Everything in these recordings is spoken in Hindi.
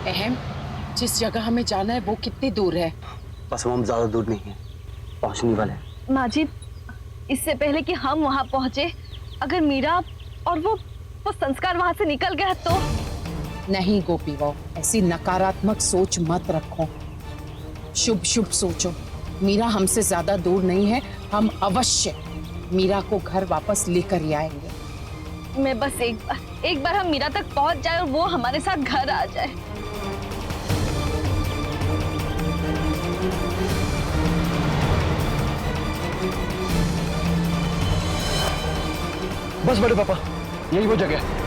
अहम, जिस जगह हमें जाना है वो कितनी दूर है? बस हम ज्यादा दूर नहीं है, पहुंचने वाले हैं। माँ जी, इससे पहले कि हम वहां पहुंचे, अगर मीरा और वो संस्कार वहां से निकल गया तो? नहीं गोपी बहू, ऐसी नकारात्मक सोच मत रखो, शुभ शुभ सोचो। मीरा हमसे ज्यादा दूर नहीं है, हम अवश्य मीरा को घर वापस लेकर ही आएंगे। मैं बस एक बार हम मीरा तक पहुंच जाए और वो हमारे साथ घर आ जाए। बस बड़े पापा, यही वो जगह है।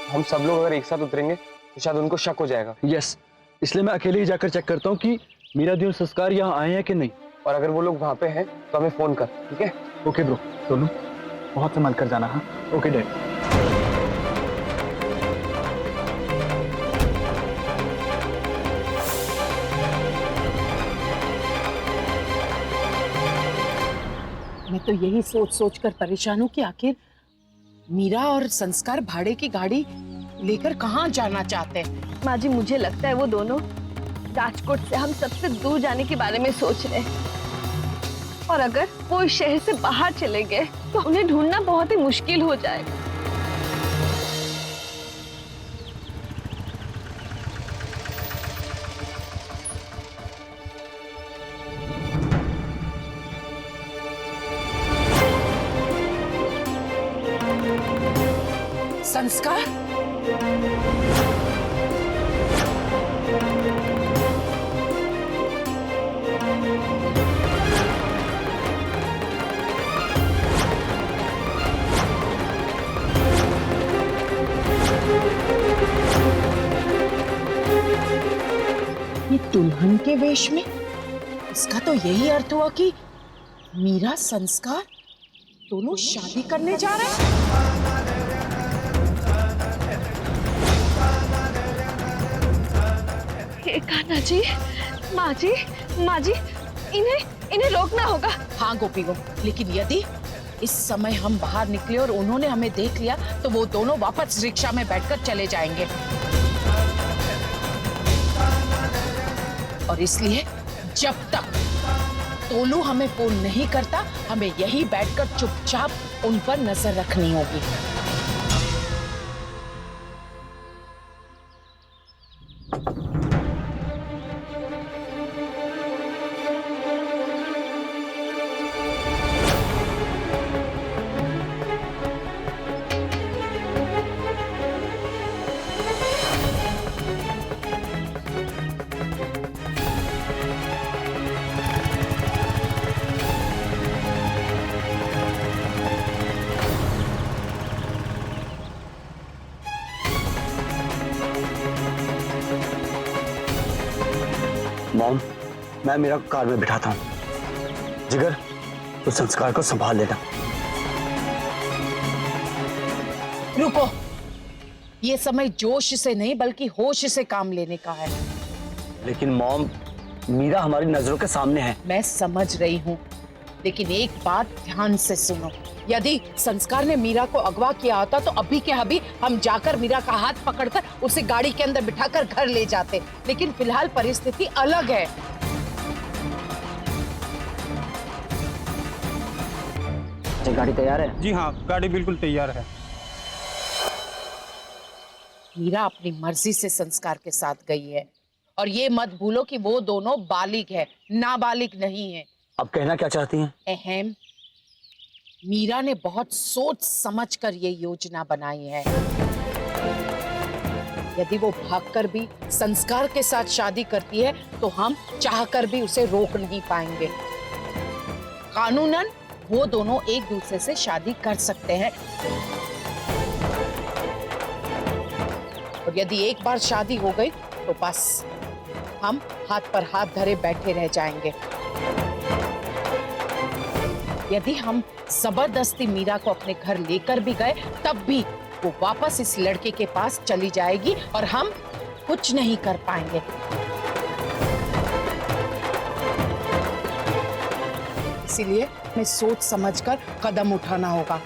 हम सब लोग अगर एक साथ उतरेंगे तो शायद उनको शक हो जाएगा। यस, इसलिए मैं अकेले ही जाकर चेक करता हूँ कि मीरा दी और संस्कार यहाँ आए हैं कि नहीं। और अगर वो लोग वहां पे हैं तो हमें फोन कर, ठीक है? ओके ब्रो, सोनू बहुत संभाल कर जाना। हाँ ओके डैड। मैं तो यही सोच सोच कर परेशान हूँ कि आखिर मीरा और संस्कार भाड़े की गाड़ी लेकर कहाँ जाना चाहते हैं। माँ जी, मुझे लगता है वो दोनों राजकोट से हम सबसे दूर जाने के बारे में सोच रहे हैं। और अगर वो इस शहर से बाहर चले गए तो उन्हें ढूंढना बहुत ही मुश्किल हो जाएगा। संस्कार, ये दुल्हन के वेश में? इसका तो यही अर्थ हुआ कि मीरा संस्कार दोनों शादी करने जा रहे हैं। कान्हा जी, माँ जी, माँ जी, इन्हें रोकना होगा। हाँ गोपी को, लेकिन यदि इस समय हम बाहर निकले और उन्होंने हमें देख लिया तो वो दोनों वापस रिक्शा में बैठकर चले जाएंगे। और इसलिए जब तक तोलू हमें फोन नहीं करता, हमें यही बैठकर चुपचाप उन पर नजर रखनी होगी। मॉम, मैं मीरा को कार में बिठाता हूँ। जिगर, तो संस्कार को संभाल लेना। रुको, ये समय जोश से नहीं बल्कि होश से काम लेने का है। लेकिन मॉम, मीरा हमारी नजरों के सामने है। मैं समझ रही हूँ, लेकिन एक बात ध्यान से सुनो। यदि संस्कार ने मीरा को अगवा किया होता तो अभी के अभी हम जाकर मीरा का हाथ पकड़कर उसे गाड़ी के अंदर बिठाकर घर ले जाते, लेकिन फिलहाल परिस्थिति अलग है। गाड़ी तैयार है? जी हाँ, गाड़ी बिल्कुल तैयार है। मीरा अपनी मर्जी से संस्कार के साथ गई है, और ये मत भूलो कि वो दोनों बालिग है, नाबालिग नहीं है। अब कहना क्या चाहती हैं? अहम, मीरा ने बहुत सोच समझकर ये योजना बनाई है। यदि वो भागकर भी संस्कार के साथ शादी करती है तो हम चाहकर भी उसे रोक नहीं पाएंगे। कानूनन वो दोनों एक दूसरे से शादी कर सकते हैं, और यदि एक बार शादी हो गई तो बस हम हाथ पर हाथ धरे बैठे रह जाएंगे। यदि हम जबरदस्ती मीरा को अपने घर लेकर भी गए तब भी वो वापस इस लड़के के पास चली जाएगी और हम कुछ नहीं कर पाएंगे। इसीलिए हमें सोच समझकर कदम उठाना होगा।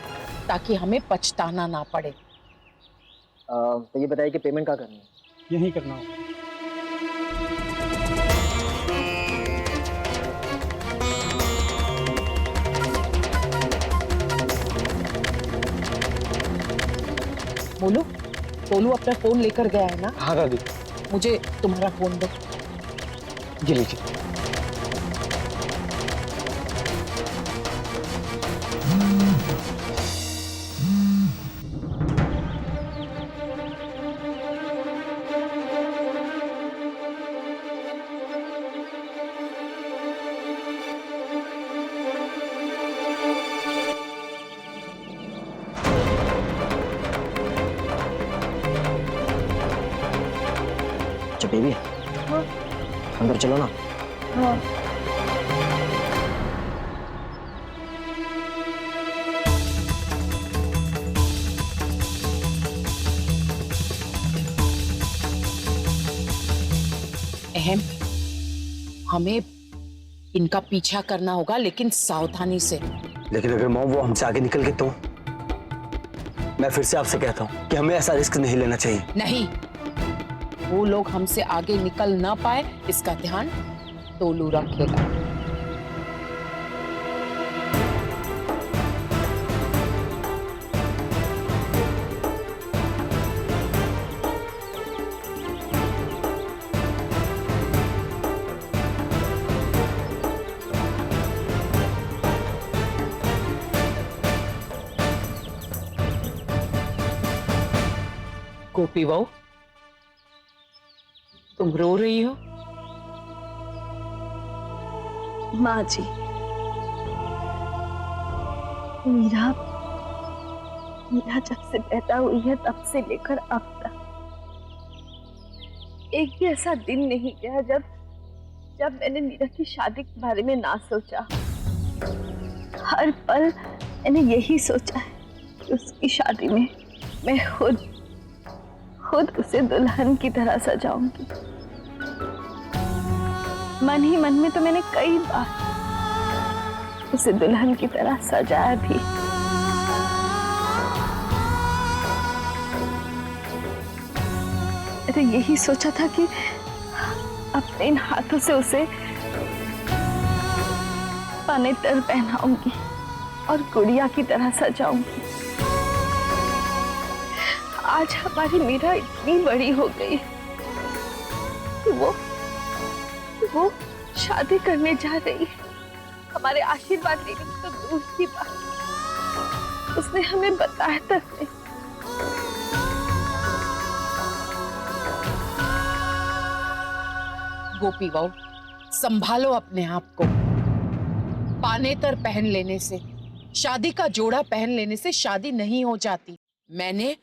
ताकि हमें पछताना ना पड़े। तो ये बताइए कि पेमेंट क्या करनी है? यही करना होगा। बोलो, टोलू अपना फोन लेकर गया है ना? हाँ दादी। मुझे तुम्हारा फोन दो। ये लीजिए। अच्छा बेबी, अंदर चलो ना। हाँ। अहम, हमें इनका पीछा करना होगा, लेकिन सावधानी से। लेकिन अगर मॉम वो हमसे आगे निकल गए तो? मैं फिर से आपसे कहता हूँ कि हमें ऐसा रिस्क नहीं लेना चाहिए। नहीं, वो लोग हमसे आगे निकल ना पाए, इसका ध्यान टोलू रखेगा। गोपी बहू, तुम रो रही हो? माँ जी, मीरा जब से पैदा हुई है तब से लेकर अब तक एक भी ऐसा दिन नहीं गया जब मैंने मीरा की शादी के बारे में ना सोचा। हर पल मैंने यही सोचा है कि उसकी शादी में मैं खुद उसे दुल्हन की तरह सजाऊंगी। मन ही मन में तो मैंने कई बार उसे दुल्हन की तरह सजाया भी। मैंने यही सोचा था कि अपने इन हाथों से उसे पानेतर पहनाऊंगी और गुड़िया की तरह सजाऊंगी। आज हमारी मीरा इतनी बड़ी हो गई कि वो शादी करने जा रही है। हमारे आशीर्वाद लेने की तो दूर की बात, उसने हमें बताया तक नहीं। गोपी बहू, संभालो अपने आप को। पानेतर पहन लेने से, शादी का जोड़ा पहन लेने से शादी नहीं हो जाती। मैंने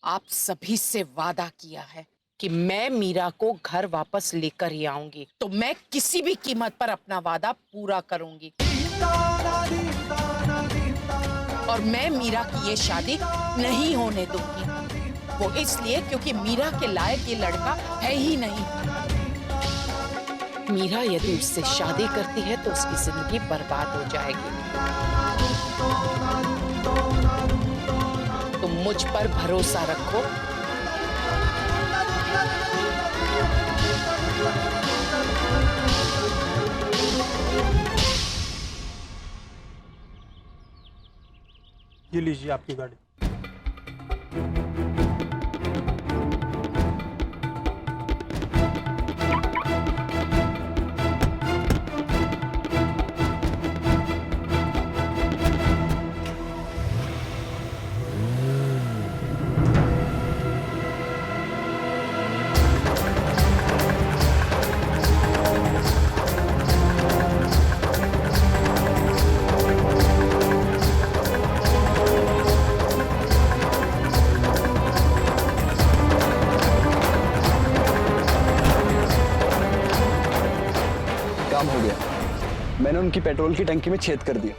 आप सभी से वादा किया है कि मैं मीरा को घर वापस लेकर ही आऊंगी, तो मैं किसी भी कीमत पर अपना वादा पूरा करूंगी। और मैं मीरा की ये शादी नहीं होने दूंगी। वो इसलिए क्योंकि मीरा के लायक ये लड़का है ही नहीं। मीरा यदि उससे शादी करती है तो उसकी जिंदगी बर्बाद हो जाएगी। तुम मुझ पर भरोसा रखो। ये लीजिए आपकी गाड़ी। हो गया। मैंने उनकी पेट्रोल की टंकी में छेद कर दिया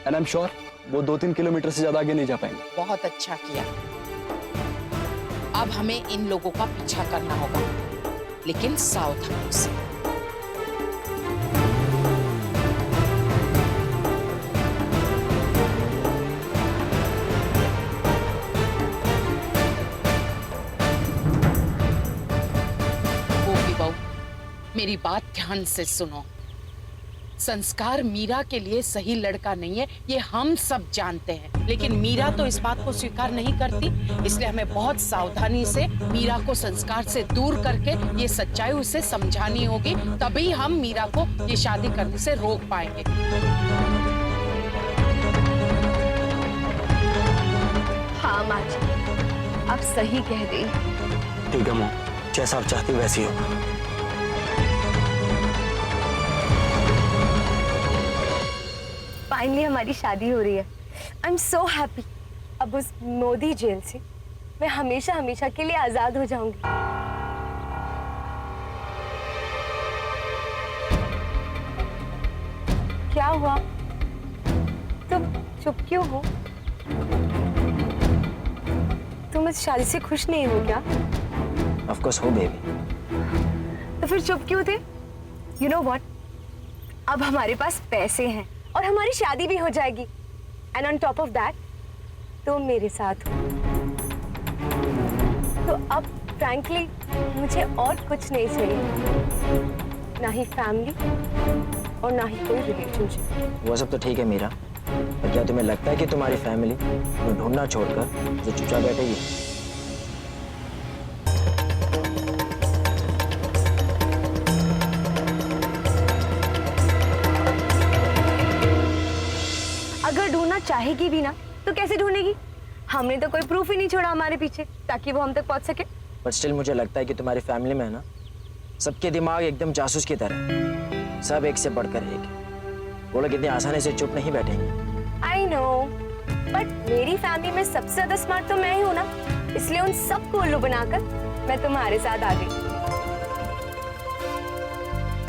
एंड आई एम श्योर वो 2-3 किलोमीटर से ज्यादा आगे नहीं जा पाएंगे। बहुत अच्छा किया। अब हमें इन लोगों का पीछा करना होगा, लेकिन सावधानी से। मेरी बात ध्यान से सुनो। संस्कार मीरा के लिए सही लड़का नहीं है, ये हम सब जानते हैं, लेकिन मीरा तो इस बात को स्वीकार नहीं करती। इसलिए हमें बहुत सावधानी से मीरा को संस्कार से दूर करके ये सच्चाई उसे समझानी होगी, तभी हम मीरा को ये शादी करने से रोक पाएंगे। हाँ माँ जी, आप सही कह रही। ठीक है मॉम, जैसा आप चाहती वैसी होगा। फाइनली हमारी शादी हो रही है। I am so happy. अब उस मोदी जेल से मैं हमेशा हमेशा के लिए आजाद हो जाऊंगी। क्या हुआ? तुम चुप क्यों हो? तुम इस शादी से खुश नहीं हो क्या? ऑफ कोर्स हो बेबी। तो फिर चुप क्यों थे? यू नो व्हाट, अब हमारे पास पैसे हैं और हमारी शादी भी हो जाएगी। And on top of that तुम मेरे साथ हो। तो अब फ्रैंकली मुझे और कुछ नहीं चाहिए, ना ही फैमिली और ना ही कोई रिलेशनशिप। वो सब तो ठीक है मीरा, पर क्या तुम्हें लगता है कि तुम्हारी फैमिली तुम्हें ढूंढना छोड़कर जो चुपचाप बैठेगी? अगर ढूंढना चाहेगी भी ना तो कैसे ढूंढेगी? हमने तो कोई प्रूफ ही नहीं छोड़ा हमारे पीछे ताकि वो हम तक पहुंच सके। पर स्टिल मुझे लगता है कि तुम्हारी फैमिली में ना सबके दिमाग एकदम जासूस की तरह है। सब एक से बढ़कर एक है। वो लोग इतनी आसानी से चुप नहीं बैठेंगे। आई नो, बट मेरी फैमिली में सबसे ज्यादा स्मार्ट तो मैं ही हूँ ना, इसलिए उन सबको उल्लू बनाकर मैं तुम्हारे साथ आ गई।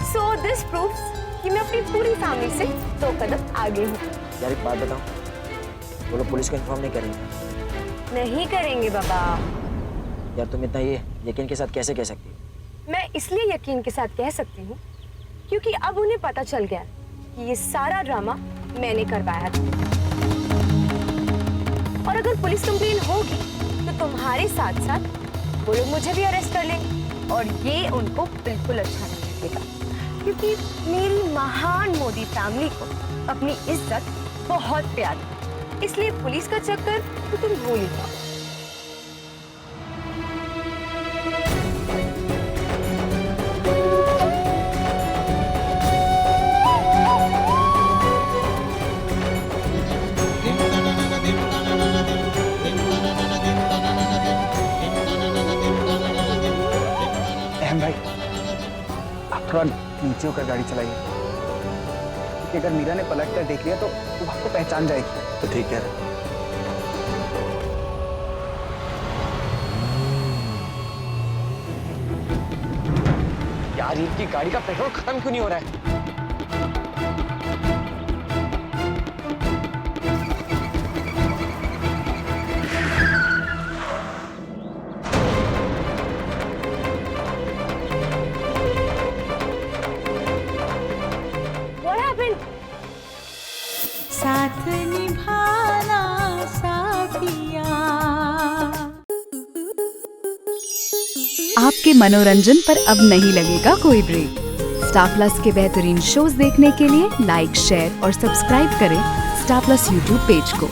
सो दिस प्रूव्स कि मैं अपनी पूरी फैमिली से 2 कदम आगे हूँ। यार एक बात बताओ, वो लोग पुलिस को इन्फॉर्म नहीं करेंगे? नहीं करेंगे बाबा। यार तुम इतना ये यकीन के साथ कैसे कह सकती हो? मैं इसलिए यकीन के साथ कह सकती हूँ क्योंकि अब उन्हें पता चल गया कि ये सारा ड्रामा मैंने करवाया था। और अगर पुलिस कंप्लेन होगी तो तुम्हारे साथ साथ वो लोग मुझे भी अरेस्ट कर लेंगे और ये उनको बिल्कुल अच्छा नहीं लगेगा, क्योंकि मेरी महान मोदी फैमिली को अपनी इज्जत बहुत प्यारी है। इसलिए पुलिस का चक्कर तो तुम भूल ही जाओ। अहम भाई, आप थोड़ा नीचे होकर गाड़ी चलाइए, क्योंकि अगर मीरा ने पलट कर देख लिया तो वो आपको पहचान जाएगी। तो ठीक है। यार इनकी गाड़ी का पेट्रोल खत्म क्यों नहीं हो रहा है? What happened? साथ निभाना साथिया। आपके मनोरंजन पर अब नहीं लगेगा कोई ब्रेक। स्टार प्लस के बेहतरीन शोज देखने के लिए लाइक, शेयर और सब्सक्राइब करें स्टार प्लस यूट्यूब पेज को।